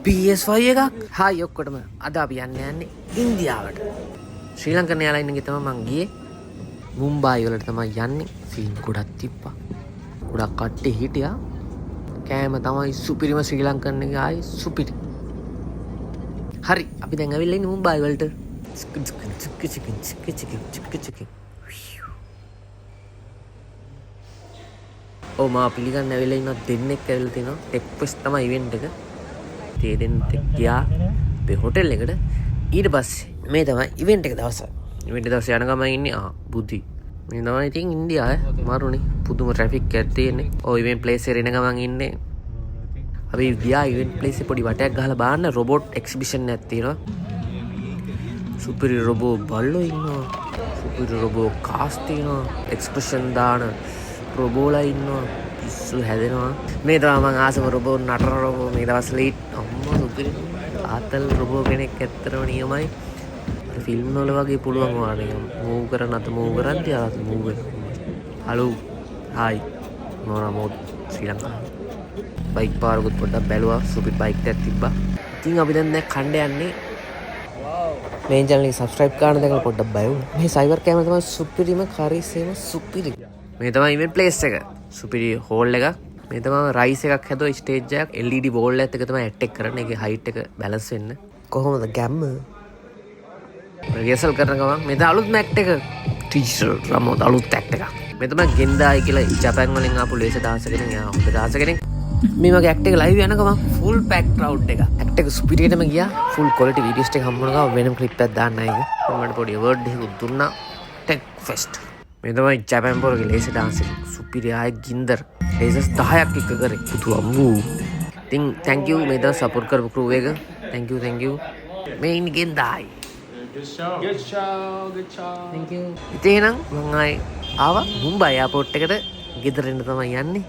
PS5 එකක්. Hi ඔක්කොටම අද අපි යන්නේ ඉන්දියාවට. ශ්‍රී ලංකන් එයාලයින් එකේ තමයි මං ගියේ. මුම්බායි වලට තමයි යන්නේ. සීන් ගොඩක් තිබ්බා. ගොඩක් කට්ටිය හිටියා. කෑම තමයි සුපිරිම ශ්‍රී ලංකන් එකේ ආයි සුපිරි. හරි අපි දැන් ඇවිල්ලා ඉන්නේ මුම්බායි වලට. ඔව් මම පිළිගන්න ඇවිල්ලා ඉන්නවා දෙන්නෙක් ඇවිල්ලා තිනවා. ටෙක්ෆෙස්ට් තමයි ඉවෙන්ට් එක. ඒ දෙන්නෙක් ගියා අපේ හොටෙල් එකට. ඊට පස්සේ මේ තමයි ඉවෙන්ට් එක දවස. ඉවෙන්ට් දවසේ යන ගමන් ඉන්නේ බුද්ධි. මේ තමයි ඉතින් ඉන්දියාවේ මාරුනේ පුදුම ට්‍රැෆික් එකක් තියෙන්නේ. ඔය ඉවෙන්ට් ප්ලේස් එකේ එන ගමන් ඉන්නේ. අපි ගියා ඉවෙන්ට් ප්ලේස් එකේ පොඩි වටයක් ගහලා බලන්න රොබෝට් එක්සිබිෂන් එකක් තියෙනවා. සුපිරි රොබෝ බල්ලෝ ඉන්නවා. සුපිරි රොබෝ කාස් තියෙනවා. එක්ස්ප්‍රෙෂන් දාන රොබෝලා ඉන්නවා. පිස්සු හැදෙනවා. මේ තමයි මම ආසම රොබෝ නටන රොබෝ මේ දවස්වල අම්මා සුපිරි. ආතල් රොබෝ කෙනෙක් ඇත්තටම නියමයි. ෆිල්ම් වල වගේ පුළුවන් වගේ මූව් කරන අත මූව් කරද්දී ආත මූව් වෙනවා. හලෝ හායි මොනවා මොඩ් ශ්‍රී ලංකාව. බයික් පාරකුත් පොඩ්ඩක් බැලුවා. සුපිරි බයික් එකක් තිබ්බා. ඉතින් අපි දැන් කණ්ඩ යන්නේ. මේ channel එක subscribe කරන්න දැකලා පොඩ්ඩක් බය වුණා. මේ සයිබර් කැමරා තමයි සුපිරිම කරිසේම සුපිරි. මේ තමයි ඉවෙන්ට් ප්ලේස් එක. සුපිරි හෝල් එකක්. මේ තමයි රයිස් එකක් හැදුවා ස්ටේජ් එකක් LED වෝල් එකත් එක තමයි ඇට් එක කරන්නේ. ඒකේ හයිට් එක බැලන්ස් වෙන්න. කොහොමද ගැම්ම? රියසල් කරන ගමන් මේ තමයි අලුත් මැක්ට් එක. ටීචර් රමෝද අලුත් ඇක්ට් එකක්. මේ තමයි ගෙන්දායි කියලා ජපාන් වලින් ආපු ලේස දාස කෙනෙක්. එයා හොඳ දාස කෙනෙක්. මේ වගේ ඇක්ට් එක ලයිව් යන ගමන් ෆුල් පැක් ක්‍රවුඩ් එක. ඇක්ට් එක සුපිරියටම ගියා. ෆුල් ක්වොලිටි වීඩියෝස් ටික හම්බුන ගමන් වෙනම ක්ලිප් එකක් දාන්න ආයේ. මට පොඩි අවෝඩ් එකක් දුන්නා. Tech fest. මේ තමයි ජපාන් පොරගේ ලේස ඩාන්ස් එක. සුපිරි ආයේ ගින්දර. ලේසස් 10ක් එක කරේ. පුතු අම්මු. ඉතින් thank you මේ දවස් සපෝට් කරපු ක්‍රූ එක. thank you. මේ ඉන්නේ ගෙන්දායි. Good show. Thank you. ඉතින් එහෙනම් මම ආයේ ආවා මුම්බයි එයාපෝට් එකට. ගෙදර එන්න තමයි යන්නේ.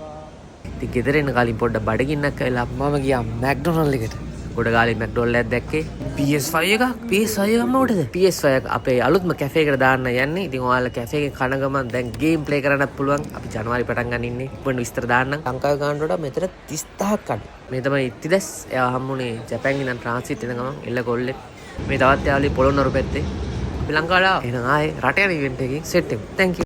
ඉතින් ගෙදර එන්න කලින් පොඩ්ඩක් බඩගින්නක් ඇවිල්ලා මම ගියා මැක්ඩොනල්ඩ් එකට. ගොඩ ගාලේ මැක්ඩොනල්ඩ් එකක් දැක්කේ. PS5 එකක්. PS5 එක මොකටද? PS5 එක අපේ අලුත්ම කැෆේ එකට දාන්න යන්නේ. ඉතින් ඔයාලා කැෆේ එකේ කන ගමන් දැන් ගේම් ප්ලේ කරන්නත් පුළුවන්. අපි ජනවාරි පටන් ගන්න ඉන්නේ. ඉක්මනට විස්තර දාන්නම්. ලංකාවේ ගානට වඩා මෙතන 30000ක් අඩු. මේ තමයි ඉතිදස්. එයා හම්බුනේ ජපාන් ඉඳන් ට්‍රාන්සිට් වෙන ගමන් එල්ල කොල්ලෙක්. මේ තවත් යාළුවෝ පොළොන්නරු පැත්තේ. අපි ලංකාවට ආවා. එහෙනම් ආයේ රට යන ඉවෙන්ට් එකකින් සෙට් වෙමු. thank you.